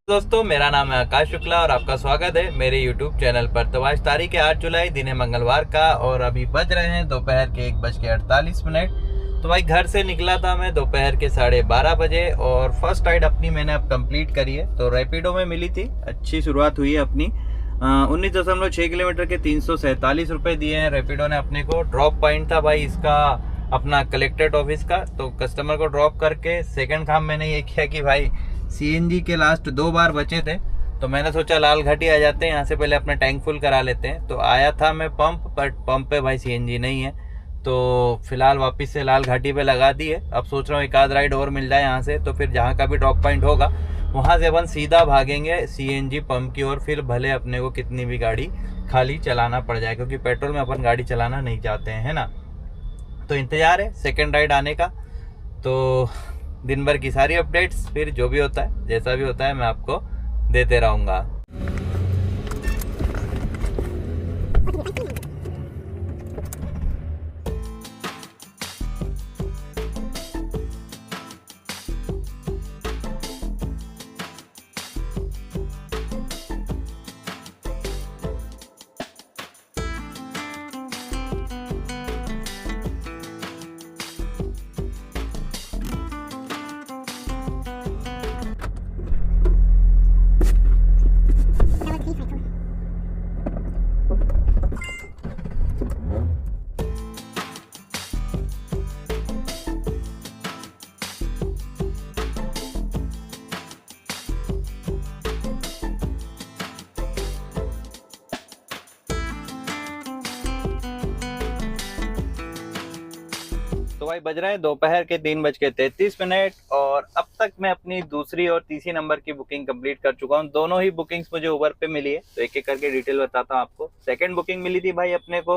दोस्तों, मेरा नाम है आकाश शुक्ला और आपका स्वागत है मेरे YouTube चैनल पर। तो आज तारीख है 8 जुलाई, दिन है मंगलवार का और अभी बज रहे हैं दोपहर के 1:48। तो भाई घर से निकला था मैं दोपहर के 12:30 बजे और फर्स्ट राइड अपनी मैंने अब कंप्लीट करी है। तो रैपिडो में मिली थी, अच्छी शुरुआत हुई है अपनी। 19.6 किलोमीटर के 347 रुपये दिए हैं रैपिडो ने अपने को। ड्रॉप पॉइंट था भाई इसका अपना कलेक्टेड ऑफिस का। तो कस्टमर को ड्रॉप करके सेकंड काम मैंने ये किया कि भाई सीएनजी के लास्ट 2 बार बचे थे, तो मैंने सोचा लाल घाटी आ जाते हैं, यहाँ से पहले अपना टैंक फुल करा लेते हैं। तो आया था मैं पंप, बट पंप पे भाई सीएनजी नहीं है, तो फिलहाल वापस से लाल घाटी पे लगा दी है। अब सोच रहा हूँ एक आध राइड और मिल जाए यहाँ से, तो फिर जहाँ का भी ड्रॉप पॉइंट होगा वहाँ से अपन सीधा भागेंगे सीएनजी पंप की ओर। फिर भले अपने को कितनी भी गाड़ी खाली चलाना पड़ जाए, क्योंकि पेट्रोल में अपन गाड़ी चलाना नहीं चाहते हैं, है ना। तो इंतज़ार है सेकेंड राइड आने का। तो दिन भर की सारी अपडेट्स, फिर जो भी होता है जैसा भी होता है मैं आपको देते रहूँगा। तो भाई बज रहे हैं दोपहर के 3:33 और अब तक मैं अपनी दूसरी और तीसरी नंबर की बुकिंग कंप्लीट कर चुका हूँ। दोनों ही बुकिंग्स मुझे उबर पे मिली है, तो एक एक करके डिटेल बताता हूँ आपको। सेकंड बुकिंग मिली थी भाई अपने को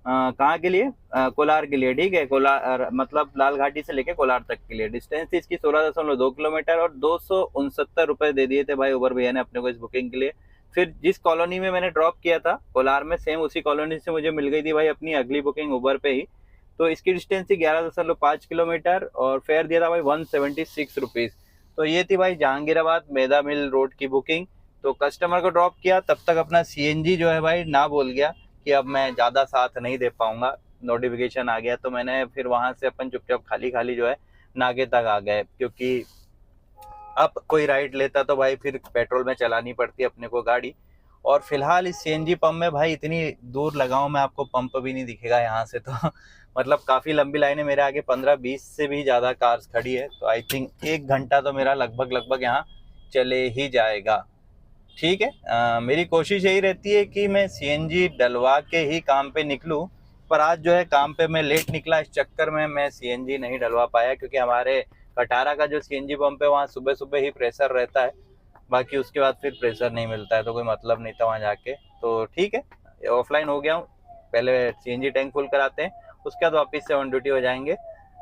कहाँ के लिए, कोलार के लिए, ठीक है। कोलार मतलब लाल घाटी से लेके कोलार तक के लिए। डिस्टेंस थी इसकी 16.2 किलोमीटर और 269 रुपये दे दिए थे भाई उबर भैया ने अपने को इस बुकिंग के लिए। फिर जिस कॉलोनी में मैंने ड्रॉप किया था कोलार में, सेम उसी कॉलोनी से मुझे मिल गई थी भाई अपनी अगली बुकिंग उबर पे ही। तो इसकी डिस्टेंस थी 11.5 किलोमीटर और फेयर दिया था भाई 176 रुपीज़। तो ये थी भाई जहांगीराबाद मेदा मिल रोड की बुकिंग। तो कस्टमर को ड्रॉप किया, तब तक अपना सीएनजी जो है भाई ना बोल गया कि अब मैं ज़्यादा साथ नहीं दे पाऊंगा, नोटिफिकेशन आ गया। तो मैंने फिर वहाँ से अपन चुपचाप खाली खाली जो है नागे तक आ गए, क्योंकि अब कोई राइड लेता तो भाई फिर पेट्रोल में चलानी पड़ती अपने को गाड़ी। और फिलहाल इस सीएनजी पंप में भाई इतनी दूर लगाऊं मैं आपको, पंप भी नहीं दिखेगा यहाँ से तो मतलब काफ़ी लंबी लाइन है मेरे आगे, 15-20 से भी ज़्यादा कार्स खड़ी है। तो आई थिंक 1 घंटा तो मेरा लगभग यहाँ चले ही जाएगा, ठीक है। मेरी कोशिश यही रहती है कि मैं सीएनजी डलवा के ही काम पे निकलूं, पर आज जो है काम पे मैं लेट निकला, इस चक्कर में मैं सीएनजी नहीं डलवा पाया। क्योंकि हमारे कटारा का जो सीएनजी पंप है वहाँ सुबह सुबह ही प्रेशर रहता है, बाकी उसके बाद फिर प्रेशर नहीं मिलता है, तो कोई मतलब नहीं था वहाँ जाके। तो ठीक है, ऑफलाइन हो गया हूँ, पहले सीएनजी टैंक फुल कराते हैं, उसके बाद वापस से ऑन ड्यूटी हो जाएंगे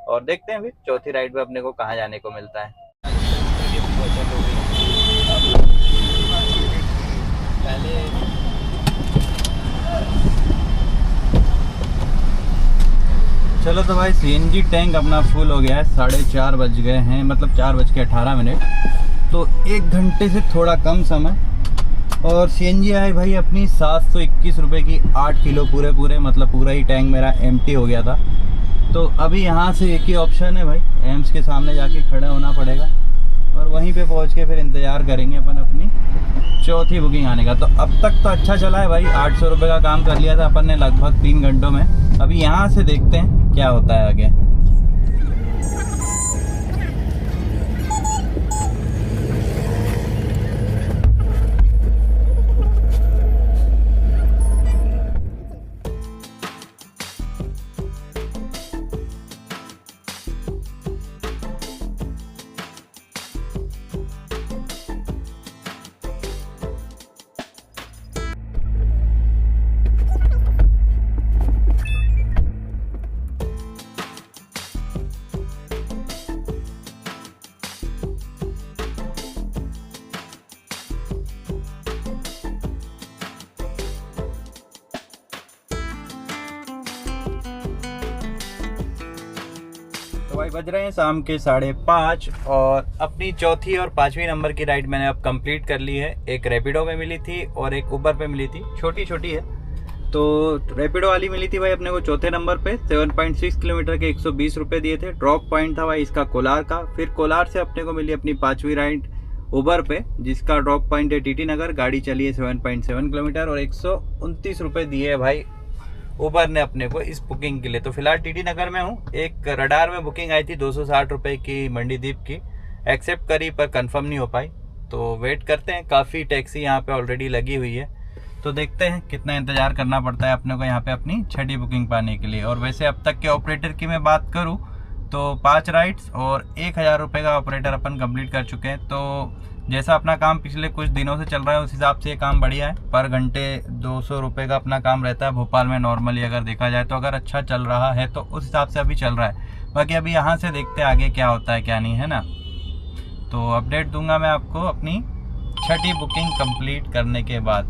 और देखते हैं फिर चौथी राइड पे अपने को कहाँ जाने को मिलता है। चलो तो भाई सीएनजी टैंक अपना फुल हो गया है, 4:30 बज गए हैं, मतलब 4:18। तो 1 घंटे से थोड़ा कम समय और सीएनजी आई भाई अपनी 721 रुपये की 8 किलो पूरे, मतलब पूरा ही टैंक मेरा एम्प्टी हो गया था। तो अभी यहाँ से एक ही ऑप्शन है भाई, एम्स के सामने जाके खड़े होना पड़ेगा और वहीं पे पहुँच के फिर इंतज़ार करेंगे अपन अपनी चौथी बुकिंग आने का। तो अब तक तो अच्छा चला है भाई, 800 रुपये का काम कर लिया था अपन ने लगभग 3 घंटों में। अभी यहाँ से देखते हैं क्या होता है आगे। भाई बज रहे हैं शाम के 5:30 और अपनी चौथी और 5वीं नंबर की राइड मैंने अब कंप्लीट कर ली है। एक रैपिडो में मिली थी और एक उबर पे मिली थी, छोटी छोटी है। तो रैपिडो वाली मिली थी भाई अपने को चौथे नंबर पे 7.6 किलोमीटर के 120 रुपये दिए थे। ड्रॉप पॉइंट था भाई इसका कोलार का। फिर कोलार से अपने को मिली अपनी 5वीं राइड उबर पे, जिसका ड्रॉप पॉइंट है टीटी नगर। गाड़ी चली है 7.7 किलोमीटर और 129 रुपये दिए है भाई उबर ने अपने को इस बुकिंग के लिए। तो फिलहाल टीटी नगर में हूँ। एक रडार में बुकिंग आई थी 260 रुपये की मंडीदीप की, एक्सेप्ट करी पर कंफर्म नहीं हो पाई। तो वेट करते हैं, काफ़ी टैक्सी यहाँ पे ऑलरेडी लगी हुई है। तो देखते हैं कितना इंतज़ार करना पड़ता है अपने को यहाँ पे अपनी छठी बुकिंग पाने के लिए। और वैसे अब तक के ऑपरेटर की मैं बात करूँ तो 5 राइड्स और 1000 रुपये का ऑपरेटर अपन कंप्लीट कर चुके हैं। तो जैसा अपना काम पिछले कुछ दिनों से चल रहा है उस हिसाब से ये काम बढ़िया है। पर घंटे 200 रुपये का अपना काम रहता है भोपाल में नॉर्मली अगर देखा जाए तो। अगर अच्छा चल रहा है तो उस हिसाब से अभी चल रहा है। बाकी अभी यहाँ से देखते हैं आगे क्या होता है क्या नहीं, है ना। तो अपडेट दूंगा मैं आपको अपनी छठी बुकिंग कंप्लीट करने के बाद।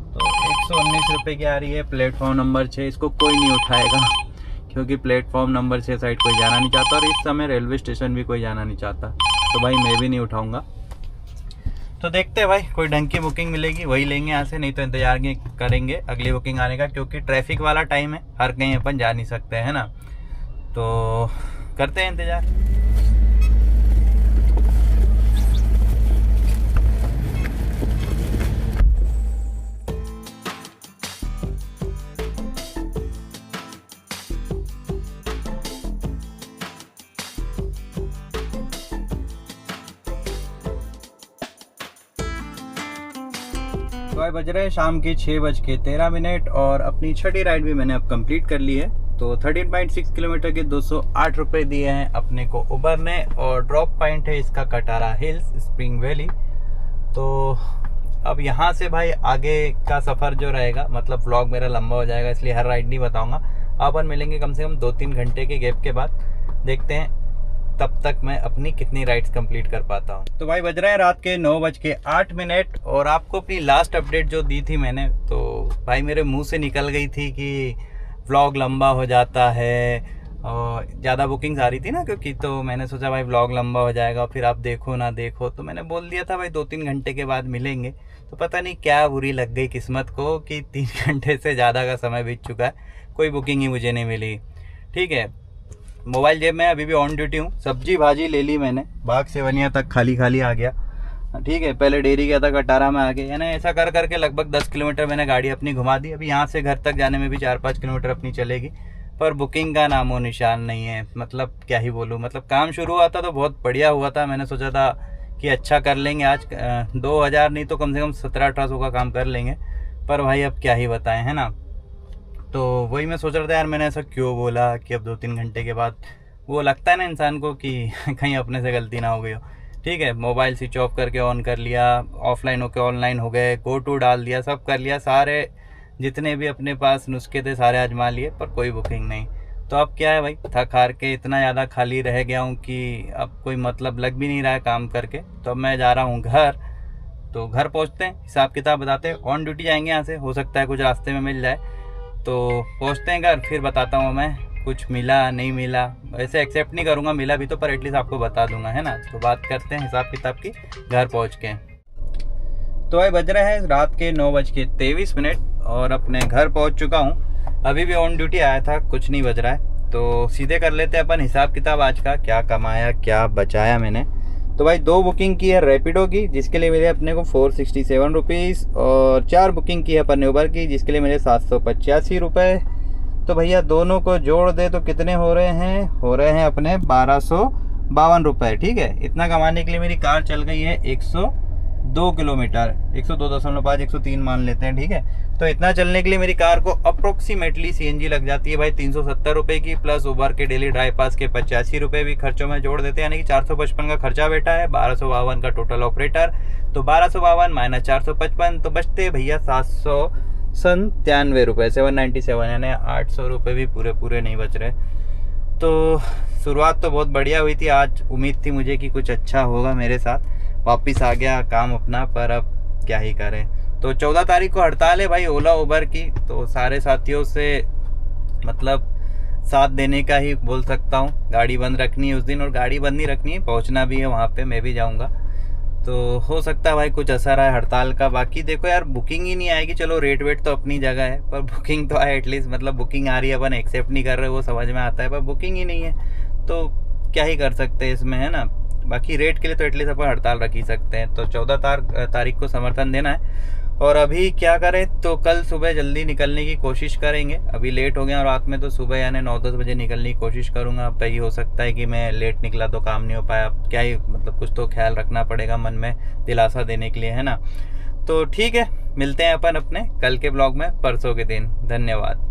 तो 119 रुपये की आ रही है प्लेटफॉर्म नंबर 6। इसको कोई नहीं उठाएगा क्योंकि प्लेटफॉर्म नंबर 6 साइड कोई जाना नहीं चाहता और इस समय रेलवे स्टेशन भी कोई जाना नहीं चाहता। तो भाई मैं भी नहीं उठाऊंगा। तो देखते हैं भाई, कोई ढंग की बुकिंग मिलेगी वही लेंगे यहाँ से, नहीं तो इंतजार करेंगे अगली बुकिंग आने का, क्योंकि ट्रैफिक वाला टाइम है, हर कहीं अपन जा नहीं सकते, है ना। तो करते हैं इंतजार। भाई बज रहे हैं शाम के 6:13 और अपनी छठी राइड भी मैंने अब कंप्लीट कर ली है। तो 13.6 किलोमीटर के 208 रुपये दिए हैं अपने को उबर ने और ड्रॉप पॉइंट है इसका कटारा हिल्स स्प्रिंग वैली। तो अब यहाँ से भाई आगे का सफ़र जो रहेगा, मतलब व्लॉग मेरा लंबा हो जाएगा इसलिए हर राइड नहीं बताऊँगा। अपन मिलेंगे कम से कम 2-3 घंटे के गैप के बाद, देखते हैं तब तक मैं अपनी कितनी राइड्स कंप्लीट कर पाता हूँ। तो भाई बज रहे हैं रात के 9:08 और आपको अपनी लास्ट अपडेट जो दी थी मैंने, तो भाई मेरे मुंह से निकल गई थी कि व्लॉग लंबा हो जाता है और ज़्यादा बुकिंग्स आ रही थी ना, क्योंकि तो मैंने सोचा भाई व्लॉग लंबा हो जाएगा फिर आप देखो ना देखो। तो मैंने बोल दिया था भाई 2-3 घंटे के बाद मिलेंगे। तो पता नहीं क्या बुरी लग गई किस्मत को कि 3 घंटे से ज़्यादा का समय बीत चुका है, कोई बुकिंग ही मुझे नहीं मिली। ठीक है, मोबाइल जेब में अभी भी ऑन ड्यूटी हूँ। सब्जी भाजी ले ली मैंने, बाग से बनिया तक खाली खाली आ गया। ठीक है, पहले डेयरी गया था, कटारा में आ गया, यानी ऐसा कर करके लगभग 10 किलोमीटर मैंने गाड़ी अपनी घुमा दी। अभी यहाँ से घर तक जाने में भी 4-5 किलोमीटर अपनी चलेगी, पर बुकिंग का नामो निशान नहीं है। मतलब क्या ही बोलूँ, मतलब काम शुरू हुआ था तो बहुत बढ़िया हुआ था। मैंने सोचा था कि अच्छा कर लेंगे आज, 2000 नहीं तो कम से कम 1700-1800 का काम कर लेंगे, पर भाई अब क्या ही बताएं, है ना। तो वही मैं सोच रहा था यार मैंने ऐसा क्यों बोला कि अब 2-3 घंटे के बाद वो लगता है ना इंसान को कि कहीं अपने से गलती ना हो गई हो। ठीक है, मोबाइल स्विच ऑफ करके ऑन कर लिया, ऑफलाइन होके ऑनलाइन हो गए, गो टू डाल दिया, सब कर लिया, सारे जितने भी अपने पास नुस्खे थे सारे आजमा लिए, पर कोई बुकिंग नहीं। तो अब क्या है भाई, थक हार के इतना ज़्यादा खाली रह गया हूँ कि अब कोई मतलब लग भी नहीं रहा है काम करके। तो अब मैं जा रहा हूँ घर। तो घर पहुँचते हैं, हिसाब किताब बताते हैं, ऑन ड्यूटी जाएंगे यहाँ से, हो सकता है कुछ रास्ते में मिल जाए। तो पहुँचते हैं घर, फिर बताता हूँ मैं कुछ मिला नहीं मिला। वैसे एक्सेप्ट नहीं करूँगा मिला भी तो, पर एटलीस्ट आपको बता दूंगा, है ना। तो बात करते हैं हिसाब किताब की घर पहुँच के। तो भाई बज रहे हैं रात के 9:23 और अपने घर पहुँच चुका हूँ। अभी भी ऑन ड्यूटी आया था, कुछ नहीं बज रहा है। तो सीधे कर लेते हैं अपन हिसाब किताब आज का, क्या कमाया क्या बचाया मैंने। तो भाई 2 बुकिंग की है रैपिडो की, जिसके लिए मेरे अपने को 467 रुपीज़, और 4 बुकिंग की है अपन ने उबर की, जिसके लिए मेरे 785 रुपये। तो भैया दोनों को जोड़ दे तो कितने हो रहे हैं अपने 1252 रुपये। ठीक है, इतना कमाने के लिए मेरी कार चल गई है 102 किलोमीटर, 102.5, 103 मान लेते हैं। ठीक है, तो इतना चलने के लिए मेरी कार को अप्रोक्सीमेटली सीएनजी लग जाती है भाई 370 रुपये की, प्लस उबर के डेली ड्राइव पास के 85 रुपये भी खर्चों में जोड़ देते हैं, यानी कि 455 का खर्चा बैठा है, 1252 का टोटल ऑपरेटर। तो 1252 माइनस 455 तो बचते भैया 797 रुपये, 797, यानी 800 रुपये भी पूरे नहीं बच रहे। तो शुरुआत तो बहुत बढ़िया हुई थी, आज उम्मीद थी मुझे कि कुछ अच्छा होगा मेरे साथ, वापस आ गया काम अपना, पर अब क्या ही करें। तो 14 तारीख को हड़ताल है भाई ओला उबर की। तो सारे साथियों से मतलब साथ देने का ही बोल सकता हूँ। गाड़ी बंद रखनी है उस दिन, और गाड़ी बंद नहीं रखनी है, पहुँचना भी है वहाँ पे, मैं भी जाऊँगा। तो हो सकता है भाई कुछ असर आए हड़ताल का। बाकी देखो यार, बुकिंग ही नहीं आएगी, चलो रेट वेट तो अपनी जगह है, पर बुकिंग तो आए एटलीस्ट। मतलब बुकिंग आ रही है, अपन एक्सेप्ट नहीं कर रहे, वो समझ में आता है, पर बुकिंग ही नहीं है तो क्या ही कर सकते हैं इसमें, है ना। बाकी रेट के लिए तो एटलीस्ट अपन हड़ताल रख ही सकते हैं। तो 14 तारीख को समर्थन देना है। और अभी क्या करें, तो कल सुबह जल्दी निकलने की कोशिश करेंगे। अभी लेट हो गया रात में, तो सुबह यानी 9-10 बजे निकलने की कोशिश करूँगा। अब भाई हो सकता है कि मैं लेट निकला तो काम नहीं हो पाया, अब क्या ही, मतलब कुछ तो ख्याल रखना पड़ेगा मन में दिलासा देने के लिए, है ना। तो ठीक है, मिलते हैं अपन अपने कल के ब्लॉग में परसों के दिन। धन्यवाद।